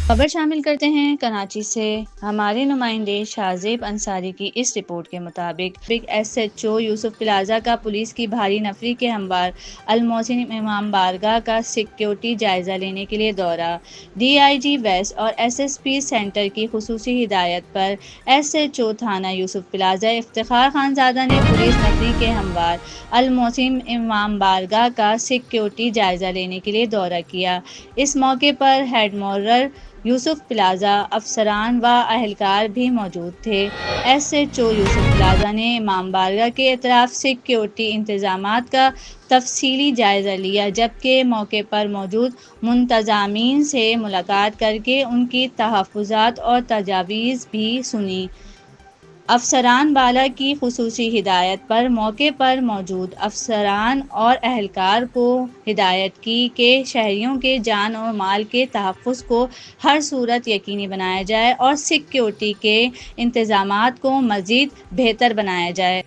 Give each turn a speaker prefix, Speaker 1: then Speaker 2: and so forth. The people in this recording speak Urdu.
Speaker 1: خبر شامل کرتے ہیں کراچی سے۔ ہمارے نمائندے شاہزیب انصاری کی اس رپورٹ کے مطابق ایس ایچ او یوسف پلازہ کا پولیس کی بھاری نفری کے ہموار الموسم امام بارگاہ کا سیکیورٹی جائزہ لینے کے لیے دورہ۔ ڈی آئی جی ویسٹ اور ایس ایس پی سینٹر کی خصوصی ہدایت پر ایس ایچ او تھانہ یوسف پلازہ افتخار خان زادہ نے پولیس نفری کے ہموار الموسم امام بارگاہ کا سیکیورٹی جائزہ لینے کے لیے دورہ کیا۔ اس موقع پر ہیڈ مارشل یوسف پلازہ، افسران و اہلکار بھی موجود تھے۔ ایس ایچ او یوسف پلازہ نے امام بارگاہ کے اطراف سیکیورٹی انتظامات کا تفصیلی جائزہ لیا، جبکہ موقع پر موجود منتظمین سے ملاقات کرکے ان کی تحفظات اور تجاویز بھی سنیں۔ افسران بالا کی خصوصی ہدایت پر موقع پر موجود افسران اور اہلکار کو ہدایت کی کہ شہریوں کے جان اور مال کے تحفظ کو ہر صورت یقینی بنایا جائے اور سیکیورٹی کے انتظامات کو مزید بہتر بنایا جائے۔